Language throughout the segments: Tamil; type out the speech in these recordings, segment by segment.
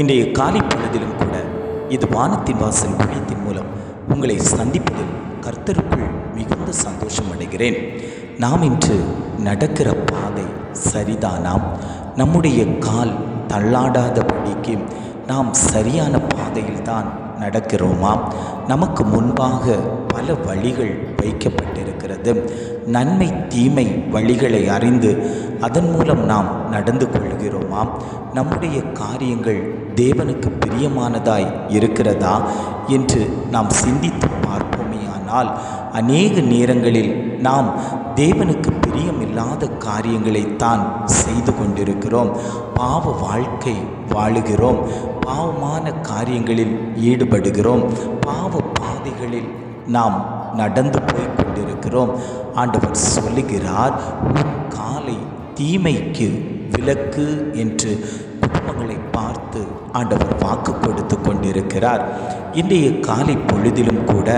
இன்றைய காலை பொழுதிலும் கூட இது வானத்தின் வாசல் ஊழியத்தின் மூலம் உங்களை சந்திப்பதில் கர்த்தருக்குள் மிகுந்த சந்தோஷம் அடைகிறேன். நாம் இன்று நடக்கிற பாதை சரிதானாம்? நம்முடைய கால் தள்ளாடாதபடிக்கு நாம் சரியான பாதையில்தான் நடக்கிறோமா? நமக்கு முன்பாக பல வழிகள் வைக்கப்பட்டிருக்கிறது. நன்மை தீமை வழிகளை அறிந்து அதன் மூலம் நாம் நடந்து கொள்கிறோமா? நம்முடைய காரியங்கள் தேவனுக்கு பிரியமானதாய் இருக்கிறதா என்று நாம் சிந்தித்து பார்ப்போமேயானால் அநேக நேரங்களில் நாம் தேவனுக்கு பிரியமில்லாத காரியங்களைத்தான் செய்து கொண்டிருக்கிறோம். பாவ வாழ்க்கை வாழுகிறோம். பாவமான காரியங்களில் ஈடுபடுகிறோம். பாவ பாதைகளில் நாம் நடந்து போய் கொண்டிருக்கிறோம். ஆண்டவர் சொல்லுகிறார், உன் காலை தீமைக்கு விலக்கு என்று குடும்பங்களை பார்த்து ஆண்டவர் வாக்கு கொடுத்து கொண்டிருக்கிறார். இன்றைய காலை பொழுதிலும் கூட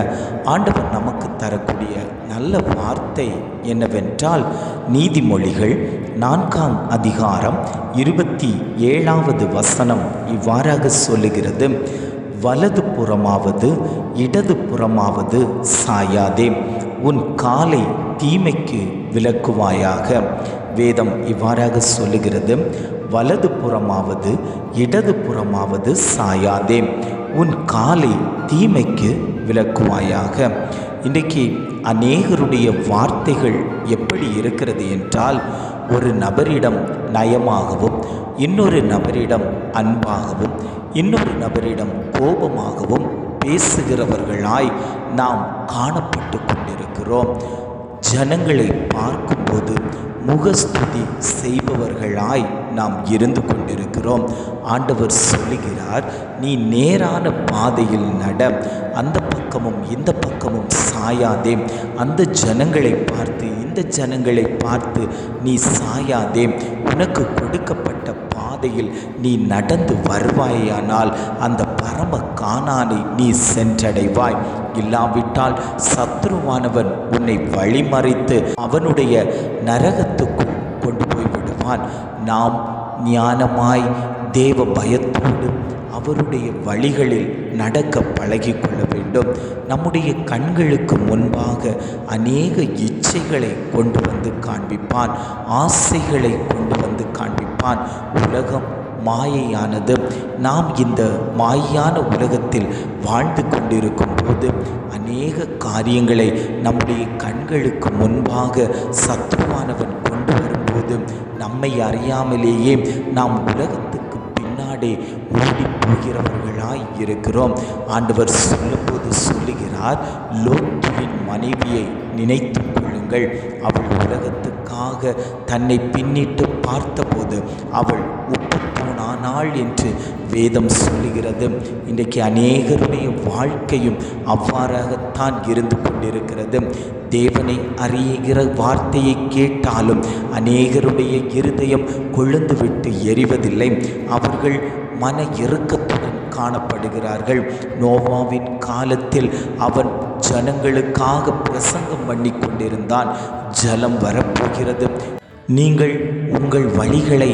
ஆண்டவர் நமக்கு தரக்கூடிய நல்ல வார்த்தை என்னவென்றால், நீதிமொழிகள் 4ஆம் அதிகாரம் 27வது வசனம் இவ்வாறாக சொல்லுகிறது, வலது புறமாவது இடது புறமாவது சாயாதே, உன் காலை தீமைக்கு விலக்குவாயாக. வேதம் இவ்வாறாக சொல்லுகிறது, வலது புறமாவது இடது புறமாவது சாயாதே, உன் காலை தீமைக்கு விலக்குவாயாக. இன்றைக்கு அநேகருடைய வார்த்தைகள் எப்படி இருக்கிறது என்றால், ஒரு நபரிடம் நயமாகவும் இன்னொரு நபரிடம் அன்பாகவும் இன்னொரு நபரிடம் கோபமாகவும் பேசுகிறவர்களாய் நாம் காணப்பட்டு கொண்டிருக்கிறோம். ஜனங்களை பார்க்கும்போது முகஸ்துதி செய்பவர்களாய் நாம் இருந்து கொண்டிருக்கிறோம். ஆண்டவர் சொல்லுகிறார், நீ நேரான பாதையில் நட, அந்த பக்கமும் இந்த பக்கமும் சாயாதே. அந்த ஜனங்களை பார்த்து இந்த ஜனங்களை பார்த்து நீ சாயாதே. உனக்கு கொடுக்கப்பட்ட பாதையில் நீ நடந்து வருவாயானால் அந்த பரம கானானை நீ சென்றடைவாய். இல்லாவிட்டால் சத்ருவானவன் உன்னை வழிமறித்து அவனுடைய நரகத்துக்குள் கொண்டு போய் விடுவான். நாம் ஞானமாய் தேவ பயத்தோடு அவருடைய வழிகளில் நடக்க பழகி கொள்ள வேண்டும். நம்முடைய கண்களுக்கு முன்பாக அநேக இச்சைகளை கொண்டு வந்து காண்பிப்பான், ஆசைகளை கொண்டு வந்து காண்பிப்பான். உலகம் மாயையானது. நாம் இந்த மாயான உலகத்தில் வாழ்ந்து கொண்டிருக்கும் போது அநேக காரியங்களை நம்முடைய கண்களுக்கு முன்பாக சத்ருவானவன் கொண்டு வரும்போது நம்மை அறியாமலேயே நாம் உலகத்துக்கு பின்னாடி ஓடி போகிறவர்களாய் இருக்கிறோம். ஆண்டவர் சொல்லும்போது சொல்லுகிறார், லோத்துவின் மனைவியை நினைத்து கொள்ளுங்கள். அவள் உலகத்துக்காக தன்னை பின்னிட்டு பார்த்தபோது அவள் உப்புத்தூணானாள் என்று வேதம் சொல்லுகிறது. இன்றைக்கு அநேகருடைய வாழ்க்கையும் அவ்வாறாகத்தான் இருந்து கொண்டிருக்கிறது. தேவனை அறிகிற வார்த்தையை கேட்டாலும் அநேகருடைய இருதயம் கொழுந்து விட்டு எரிவதில்லை. அவர்கள் மன இறுக்கத்துடன் காணப்படுகிறார்கள். நோவாவின் காலத்தில் அவன் ஜனங்களுக்காக பிரசங்கம் பண்ணி கொண்டிருந்தான். ஜலம் வரப்போகிறது, நீங்கள் உங்கள் வழிகளை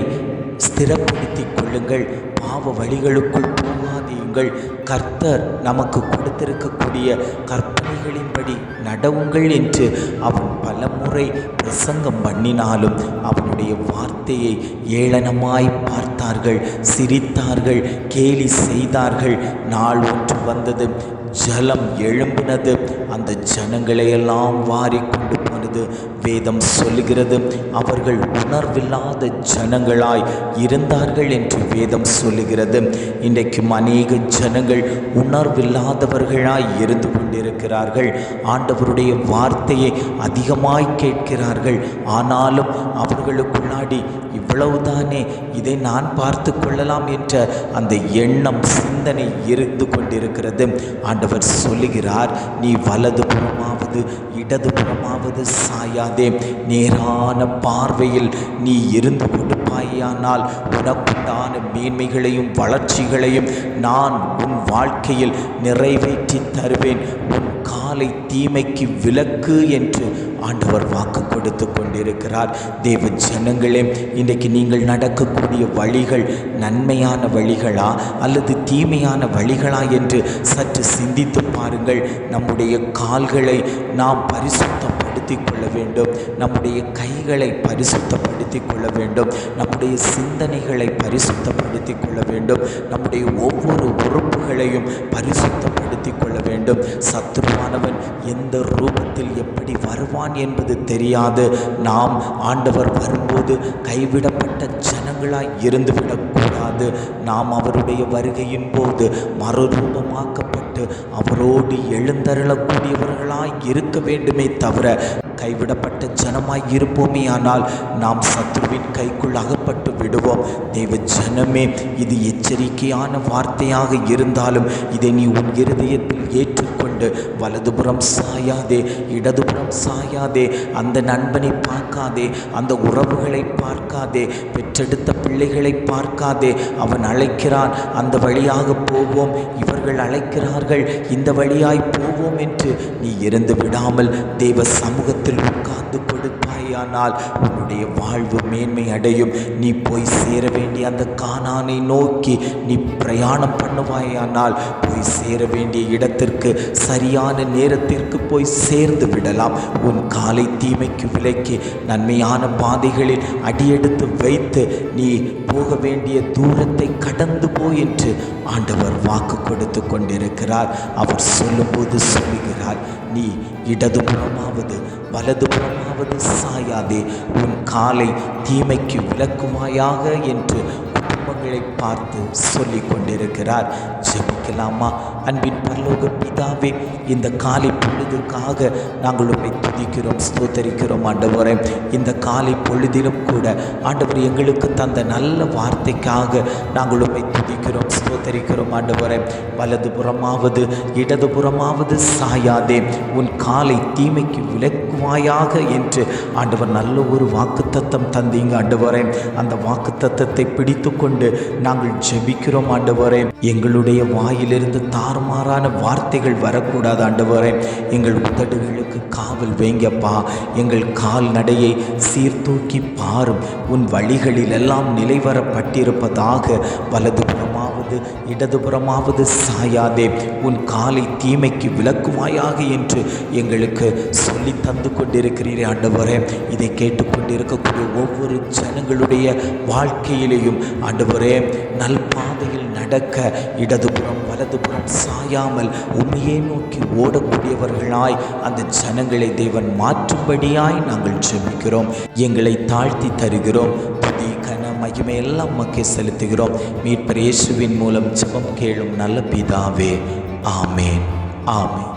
ஸ்திரப்படுத்திக் கொள்ளுங்கள், பாவ வழிகளுக்குள் போகாதீங்கள், கர்த்தர் நமக்கு கொடுத்திருக்கக்கூடிய கற்பனைகளின்படி நடவுங்கள் என்று அவன் பலமுறை பிரசங்கம் பண்ணினாலும் அவனுடைய வார்த்தையை ஏளனமாய் பார்த்தார்கள், சிரித்தார்கள், கேலி செய்தார்கள். நாள் ஒன்று வந்தது, ஜலம் எழும்பினது, அந்த ஜனங்களையெல்லாம் வாரிக்கொண்டு போனது. வேதம் சொல்லுகிறது, அவர்கள் உணர்வில்லாத ஜனங்களாய் இருந்தார்கள் என்று வேதம் சொல்லுகிறது. இன்றைக்கும் அநேக ஜனங்கள் உணர்வில்லாதவர்களாய் இருந்து கொண்டிருக்கிறார்கள். ஆண்டவருடைய வார்த்தையை அதிகமாய் கேட்கிறார்கள். ஆனாலும் அவர்களுக்குள்ளாடி இவ்வளவுதானே, இதை நான் பார்த்து கொள்ளலாம் என்ற அந்த எண்ணம் சிந்தனை இருந்து கொண்டிருக்கிறது. ஆண்டவர் சொல்லுகிறார், நீ வலது புறமாவது இடது புறமாவது சாயாதே, நேரான பார்வையில் நீ இருந்து கொண்டு கொடுப்பாயானால் உனக்குண்டான மேன்மைகளையும் வளர்ச்சிகளையும் நான் உன் வாழ்க்கையில் நிறைவேற்றி தருவேன். உன் காலை தீமைக்கு விலக்கு என்று ஆண்டவர் வாக்கு கொடுத்து கொண்டிருக்கிறார். தேவ ஜனங்களே, இன்றைக்கு நீங்கள் நடக்கக்கூடிய வழிகள் நன்மையான வழிகளா அல்லது தீமையான வழிகளா என்று சற்று சிந்தித்து பாருங்கள். நம்முடைய கால்களை நாம் பரிசுத்தப்படுத்திக் கொள்ள வேண்டும். நம்முடைய கைகளை பரிசுத்தப்படுத்திக் கொள்ள வேண்டும். நம்முடைய சிந்தனைகளை பரிசுத்தப்படுத்திக் கொள்ள வேண்டும். நம்முடைய ஒவ்வொரு உறுப்புகளையும் பரிசுத்தப்படுத்திக் கொள்ள வேண்டும். சத்துருவானவன் எந்த ரூபத்தில் எப்படி வருவான் என்பது தெரியாது. நாம் ஆண்டவர் வரும்போது கைவிடப்பட்ட ஜனங்களாய் இருந்துவிடக்கூடாது. நாம் அவருடைய வருகையின் போது மறுரூபமாக்கப்பட்டு அவரோடு எழுந்தருளக்கூடியவர்களாய் இருக்க வேண்டுமே தவிர கைவிடப்பட்ட ஜனமாய் இருப்போமே ஆனால் நாம் சத்துருவின் கைக்குள் அகப்பட்டு விடுவோம். தேவ ஜனமே, இது எச்சரிக்கையான வார்த்தையாக இருந்தாலும் இதை நீ உன் இருதயத்தில் ஏற்றுக்கொண்டு வலதுபுறம் சாயாதே, இடதுபுறம் சாயாதே. அந்த நண்பனை பார்க்காதே, அந்த உறவுகளை பார்க்காதே, பெற்றெடுத்த பிள்ளைகளை பார்க்காதே. அவன் அழைக்கிறான், அந்த வழியாக போவோம், இவர்கள் அழைக்கிறார்கள், இந்த வழியாய் போவோம் என்று நீ இருந்து விடாமல் தேவ சமூகத்தில் உட்கார்ந்து கொடுப்பாயானால் உன்னுடைய வாழ்வு மேன்மை அடையும். நீ போய் சேர வேண்டிய அந்த கானானை நோக்கி நீ பிரயாணம் பண்ணுவாயானால் போய் சேர வேண்டிய இடத்திற்கு சரியான நேரத்திற்கு போய் சேர்ந்து விடலாம். உன் காலை தீமைக்கு விலக்கி நன்மையான பாதைகளில் அடியெடுத்து வைத்து நீ போக வேண்டிய தூரத்தை கடந்து போய் என்று ஆண்டவர் வாக்கு கொடுத்து கொண்டிருக்கிறார். அவர் சொல்லும்போது சொல்லுகிறார், நீ இடதுபுறமாவது வலதுபுறமாவது சாயாதே, உன் காலை தீமைக்கு விலக்குமாயாக என்று குடும்பங்களை பார்த்து சொல்லிக் கொண்டிருக்கிறார். ஜெபிக்கலாமா? அன்பின் பரலோக பிதாவே, இந்த காலை பொழுதுக்காக நாங்கள் உம்மை துதிக்கிறோம், ஸ்தோத்தரிக்கிறோம் ஆண்டவரே. இந்த காலை பொழுதிலும் கூட ஆண்டவர் எங்களுக்கு தந்த நல்ல வார்த்தைக்காக நாங்கள் உம்மை துதிக்கிறோம், ஸ்தோத்தரிக்கிறோம் ஆண்டவரே. வலதுபுறமாவது இடதுபுறமாவது சாயாதே, உன் காலை தீமைக்கு விலக்குவாயாக என்று ஆண்டவர் நல்ல ஒரு வாக்குத்தத்தம் தந்தீங்க ஆண்டவரே. அந்த வாக்குத்தத்தத்தை பிடித்து கொண்டு நாங்கள் ஜெபிக்கிறோம் ஆண்டவரே. எங்களுடைய வாயிலிருந்து தாறுமாறான வார்த்தைகள் வரக்கூடாது ஆண்டவரே. எங்கள் உதடுகளுக்கு காவல் வைங்கப்பா. எங்கள் கால் நடையை சீர்தூக்கி பாரும். உன் வழிகளில் எல்லாம் நிலைவரப்பட்டிருப்பதாக. வலதுபுறமாவது இடதுபுறமாவது சாயாதே, உன் காலை தீமைக்கு விலக்குவாயாக என்று எங்களுக்கு சொல்லி தந்து கொண்டிருக்கிறீரே ஆண்டவரே. இதை கேட்டுக்கொண்டிருக்கக்கூடிய ஒவ்வொரு ஜனங்களுடைய வாழ்க்கையிலேயும் ஆண்டவரே, நல்பாதையில் நடக்க இடதுபுறம் வலதுபுறம் சாயாமல் உண்மையை நோக்கி ஓடக்கூடியவர்களாய் அந்த ஜனங்களை தேவன் மாற்றும்படியாய் நாங்கள் ஜெபிக்கிறோம். எங்களை தாழ்த்தி தருகிறோம். துதி கன மகிமை எல்லாம் மக்கே செலுத்துகிறோம். மீட்பர் இயேசுவின் மூலம் ஜெபம் கேளும் நல்ல பிதாவே. ஆமேன், ஆமேன்.